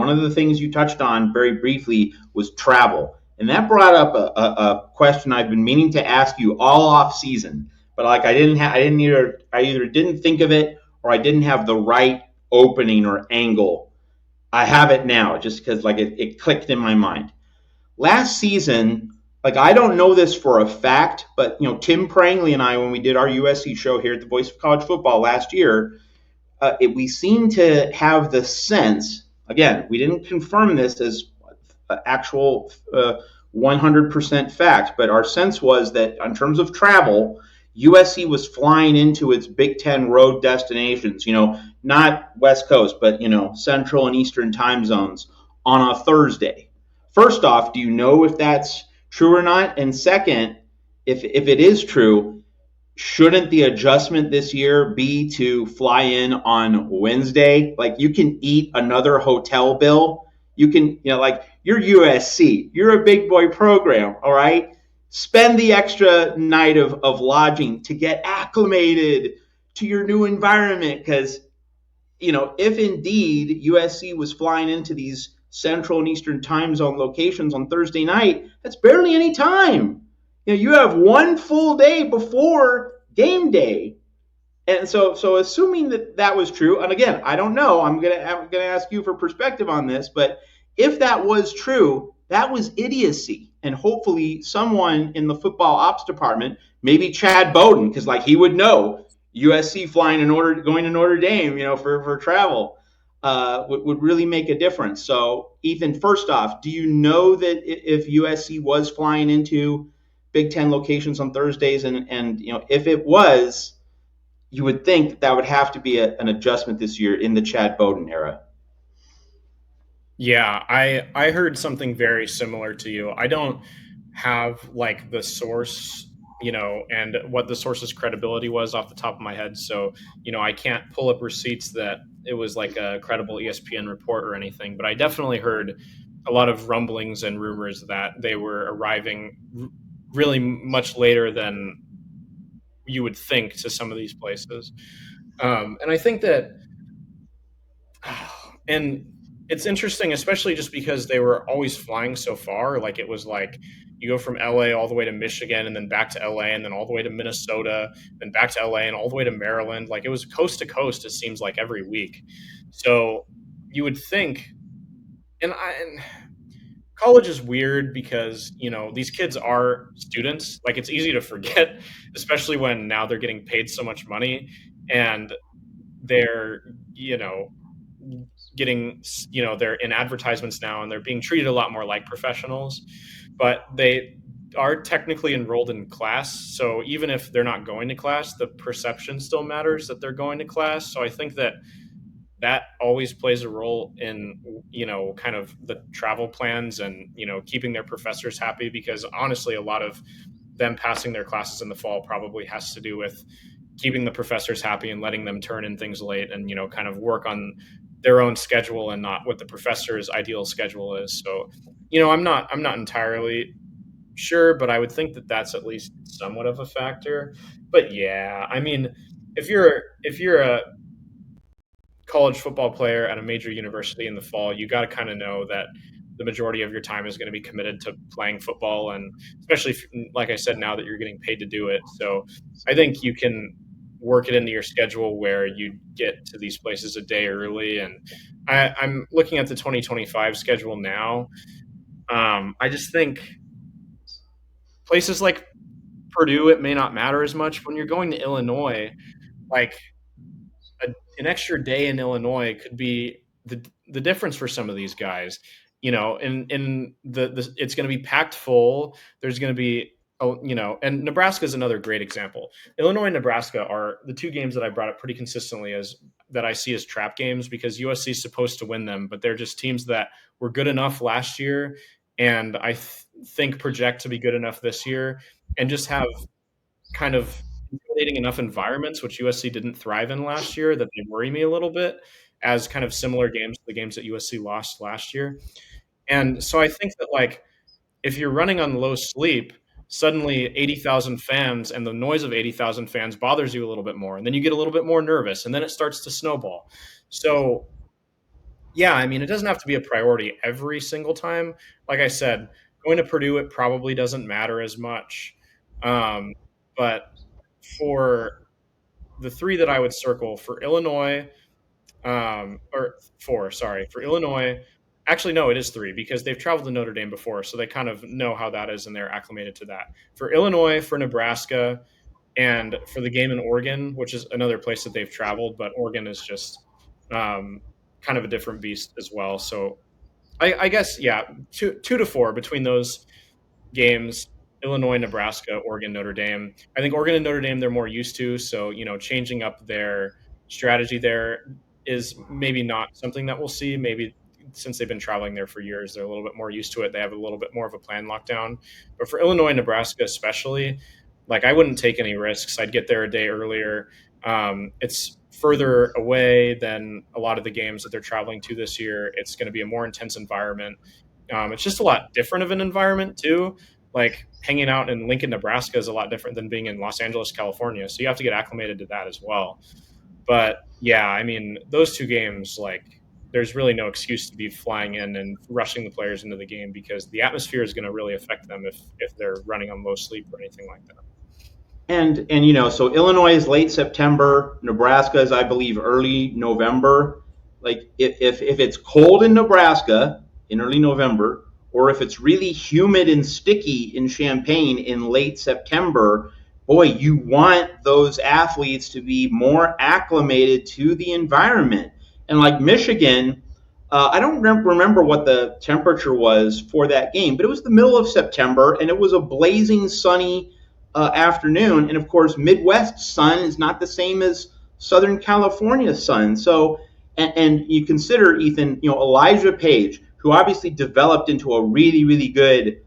one of the things you touched on very briefly was travel. And that brought up a question I've been meaning to ask you all off season, but like I either didn't think of it or I didn't have the right opening or angle. I have it now just because like it clicked in my mind. Last season, like I don't know this for a fact, but Tim Prangley and I, when we did our USC show here at the Voice of College Football last year, we seem to have the sense. Again, we didn't confirm this as actual 100% fact, but our sense was that in terms of travel, USC was flying into its Big Ten road destinations, not West Coast, but, Central and Eastern time zones on a Thursday. First off, do you know if that's true or not? And second, if it is true, shouldn't the adjustment this year be to fly in on Wednesday? Like you can eat another hotel bill. You can, like you're USC, you're a big boy program, all right? Spend the extra night of lodging to get acclimated to your new environment. Because, if indeed USC was flying into these Central and Eastern time zone locations on Thursday night, that's barely any time. You have one full day before game day. And so assuming that was true, and again, I don't know, I'm gonna ask you for perspective on this, but if that was true, that was idiocy. And hopefully someone in the football ops department, maybe Chad Bowden, because like he would know USC going to Notre Dame, for travel, would really make a difference. So Ethan, first off, do you know that if USC was flying into Big Ten locations on Thursdays, and if it was, you would think that would have to be an adjustment this year in the Chad Bowden era? Yeah, I heard something very similar to you. I don't have like the source, and what the source's credibility was off the top of my head. So, I can't pull up receipts that it was like a credible ESPN report or anything, but I definitely heard a lot of rumblings and rumors that they were arriving really much later than you would think to some of these places. And I think that, and it's interesting, especially just because they were always flying so far. Like it was like you go from LA all the way to Michigan and then back to LA and then all the way to Minnesota, then back to LA and all the way to Maryland. Like it was coast to coast, it seems like every week. So you would think, and college is weird because these kids are students. Like it's easy to forget, especially when now they're getting paid so much money and they're getting they're in advertisements now and they're being treated a lot more like professionals, but they are technically enrolled in class. So even if they're not going to class, the perception still matters that they're going to class. So I think that always plays a role in kind of the travel plans and keeping their professors happy, because honestly a lot of them passing their classes in the fall probably has to do with keeping the professors happy and letting them turn in things late and kind of work on their own schedule and not what the professor's ideal schedule is. So I'm not entirely sure, but I would think that that's at least somewhat of a factor. But yeah, I mean, if you're a college football player at a major university in the fall, you got to kind of know that the majority of your time is going to be committed to playing football, and especially if, like I said, now that you're getting paid to do it. So I think you can work it into your schedule where you get to these places a day early. And I'm looking at the 2025 schedule now. I just think places like Purdue, it may not matter as much. When you're going to Illinois, like an extra day in Illinois could be the difference for some of these guys. In the it's going to be packed full. There's going to be, and Nebraska is another great example. Illinois and Nebraska are the two games that I brought up pretty consistently as that I see as trap games, because USC is supposed to win them, but they're just teams that were good enough last year, and I think project to be good enough this year, and just have kind of intimidating enough environments, which USC didn't thrive in last year, that they worry me a little bit as kind of similar games to the games that USC lost last year. And so I think that, like, if you're running on low sleep, suddenly 80,000 fans and the noise of 80,000 fans bothers you a little bit more. And then you get a little bit more nervous and then it starts to snowball. So Yeah, I mean, it doesn't have to be a priority every single time. Like I said, going to Purdue, it probably doesn't matter as much. Um, but for the three that I would circle for Illinois, or four, sorry, for Illinois, actually, no, it is three because they've traveled to Notre Dame before, so they kind of know how that is and they're acclimated to that. For Illinois, for Nebraska, and for the game in Oregon, which is another place that they've traveled, but Oregon is just um, kind of a different beast as well. So I guess yeah, two to four between those games: Illinois, Nebraska, Oregon, Notre Dame. I think Oregon and Notre Dame they're more used to, so changing up their strategy there is maybe not something that we'll see. Maybe since they've been traveling there for years, they're a little bit more used to it. They have a little bit more of a plan lockdown. But for Illinois, Nebraska, especially, like I wouldn't take any risks. I'd get there a day earlier. It's further away than a lot of the games that they're traveling to this year. It's going to be a more intense environment. It's just a lot different of an environment too. Like hanging out in Lincoln, Nebraska is a lot different than being in Los Angeles, California. So you have to get acclimated to that as well. But yeah, I mean, those two games, like, there's really no excuse to be flying in and rushing the players into the game because the atmosphere is going to really affect them if they're running on low sleep or anything like that. And so Illinois is late September, Nebraska is I believe early November. Like if it's cold in Nebraska in early November, or if it's really humid and sticky in Champaign in late September, boy, you want those athletes to be more acclimated to the environment. And like Michigan, I don't remember what the temperature was for that game, but it was the middle of September and it was a blazing sunny afternoon. And of course, Midwest sun is not the same as Southern California sun. So, and you consider Ethan, Elijah Page, who obviously developed into a really, really good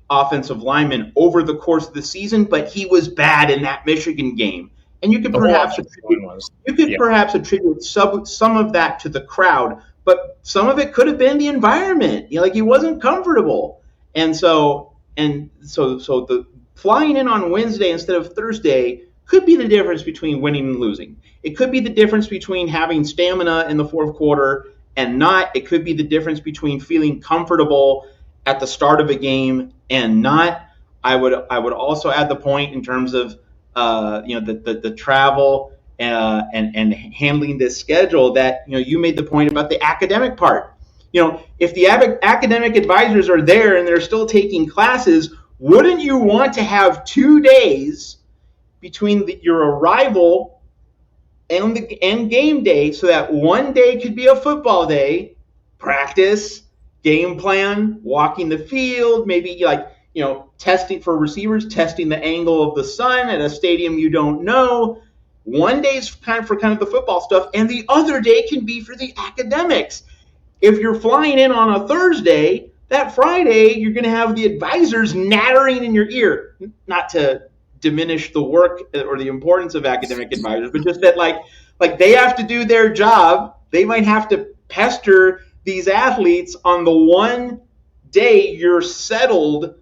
offensive lineman over the course of the season, but he was bad in that Michigan game. And The whole offensive line was, you could yeah. perhaps attribute some of that to the crowd, but some of it could have been the environment. Like he wasn't comfortable, and so the flying in on Wednesday instead of Thursday could be the difference between winning and losing. It could be the difference between having stamina in the fourth quarter and not. It could be the difference between feeling comfortable at the start of a game and not. I would also add the point in terms of the travel and handling this schedule that you made the point about the academic part. If the academic advisors are there and they're still taking classes, wouldn't you want to have 2 days between your arrival and game day so that one day could be a football day, practice, game plan, walking the field, maybe like testing for receivers, testing the angle of the sun at a stadium you don't know. One day's kind of the football stuff, and the other day can be for the academics. If you're flying in on a Thursday, that Friday you're going to have the advisors nattering in your ear. Not to diminish the work or the importance of academic advisors, but just that like they have to do their job. They might have to pester these athletes on the one day you're settled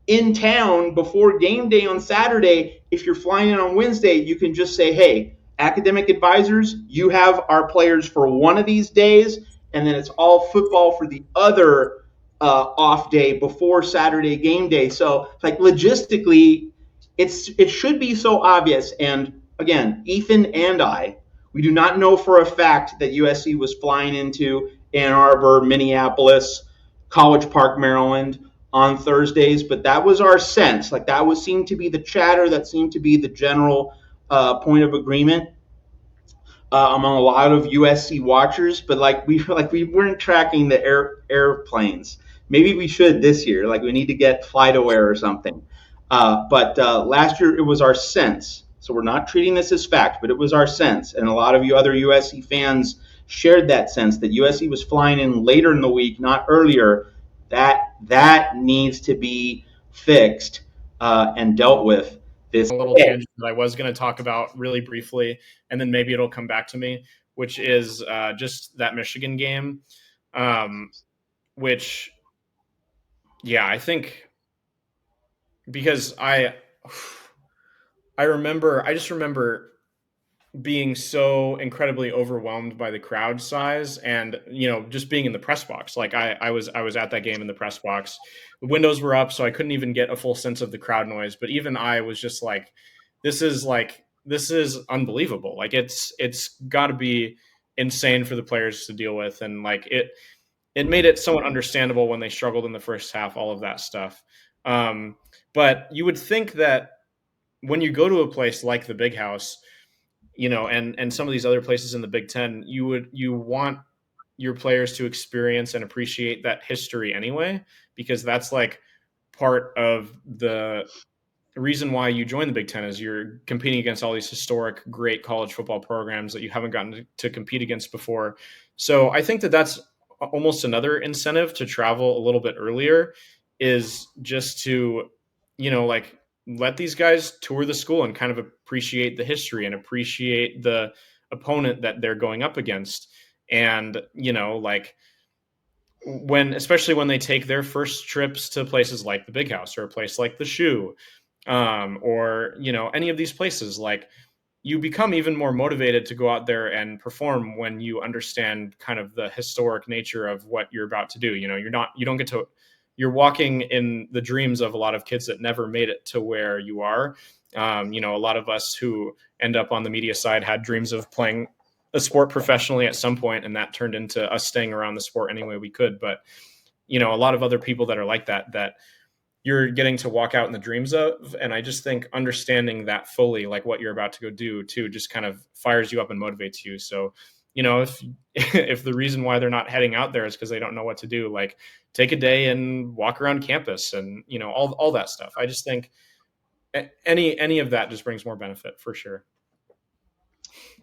in town before game day on Saturday. If you're flying in on Wednesday, you can just say, hey, academic advisors, you have our players for one of these days, and then it's all football for the other off day before Saturday game day. So, like logistically, it should be so obvious. And again, Ethan and I, we do not know for a fact that USC was flying into Ann Arbor, Minneapolis, College Park, Maryland on Thursdays, but that was our sense. Like that was seemed to be the chatter. That seemed to be the general point of agreement among a lot of USC watchers. But we weren't tracking the airplanes. Maybe we should this year. Like we need to get FlightAware or something. But last year it was our sense. So we're not treating this as fact, but it was our sense, and a lot of you other USC fans shared that sense that USC was flying in later in the week, not earlier. That needs to be fixed and dealt with this A little fall. tangent that I was going to talk about really briefly, and then maybe it'll come back to me, which is just that Michigan game, um, which, yeah, I think because I just remember being so incredibly overwhelmed by the crowd size, and just being in the press box. Like I was at that game in the press box. The windows were up, so I couldn't even get a full sense of the crowd noise, but even I was just this is unbelievable. Like it's got to be insane for the players to deal with, and like it made it somewhat understandable when they struggled in the first half, all of that stuff. um, but you would think that when you go to a place like the Big House, and some of these other places in the Big Ten, you want your players to experience and appreciate that history anyway, because that's like part of the reason why you join the Big Ten is you're competing against all these historic, great college football programs that you haven't gotten to compete against before. So I think that that's almost another incentive to travel a little bit earlier, is just to, like, let these guys tour the school and kind of appreciate the history and appreciate the opponent that they're going up against. And, like, especially when they take their first trips to places like the Big House or a place like the Shoe, or any of these places, like, you become even more motivated to go out there and perform when you understand kind of the historic nature of what you're about to do. You don't get to, you're walking in the dreams of a lot of kids that never made it to where you are. A lot of us who end up on the media side had dreams of playing a sport professionally at some point, and that turned into us staying around the sport any way we could. But a lot of other people that are like that you're getting to walk out in the dreams of. And I just think understanding that fully, like what you're about to go do too, just kind of fires you up and motivates you. So, if if the reason why they're not heading out there is because they don't know what to do, like, take a day and walk around campus and, all that stuff. I just think any of that just brings more benefit for sure.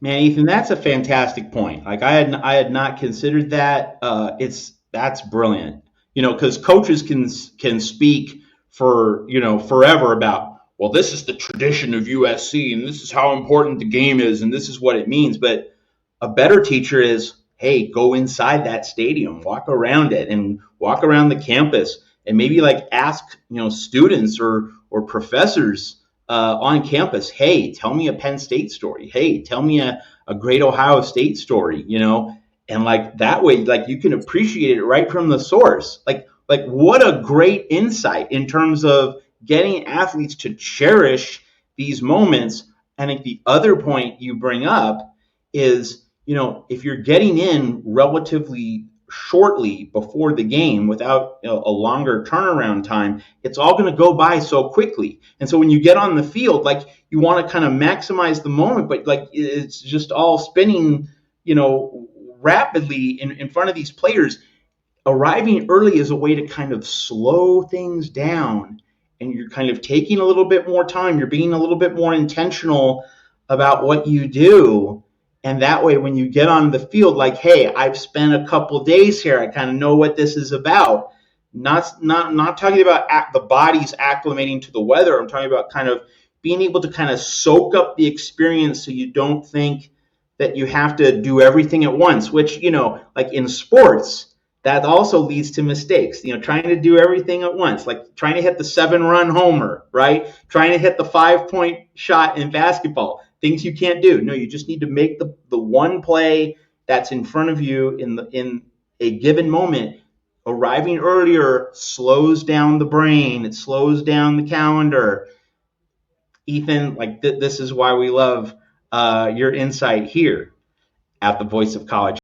Man, Ethan, that's a fantastic point. Like I had not considered that. That's brilliant. Because coaches can speak for forever about, well, this is the tradition of USC and this is how important the game is and this is what it means. But a better teacher is, hey, go inside that stadium, walk around it, and walk around the campus, and maybe like ask students or professors on campus, hey, tell me a Penn State story. Hey, tell me a great Ohio State story. And like that way, like you can appreciate it right from the source. Like what a great insight in terms of getting athletes to cherish these moments. I think the other point you bring up is, if you're getting in relatively shortly before the game without a longer turnaround time, it's all going to go by so quickly. And so when you get on the field, like, you want to kind of maximize the moment, but like it's just all spinning, rapidly in front of these players. Arriving early is a way to kind of slow things down, and you're kind of taking a little bit more time. You're being a little bit more intentional about what you do. And that way, when you get on the field, like, hey, I've spent a couple days here. I kind of know what this is about. Not talking about the body's acclimating to the weather. I'm talking about kind of being able to kind of soak up the experience so you don't think that you have to do everything at once, which, like in sports, that also leads to mistakes. Trying to do everything at once, like trying to hit the 7-run homer, right? Trying to hit the 5-point shot in basketball. Things you can't do. No, you just need to make the one play that's in front of you in a given moment. Arriving earlier slows down the brain. It slows down the calendar. Ethan, like this is why we love your insight here at the Voice of College.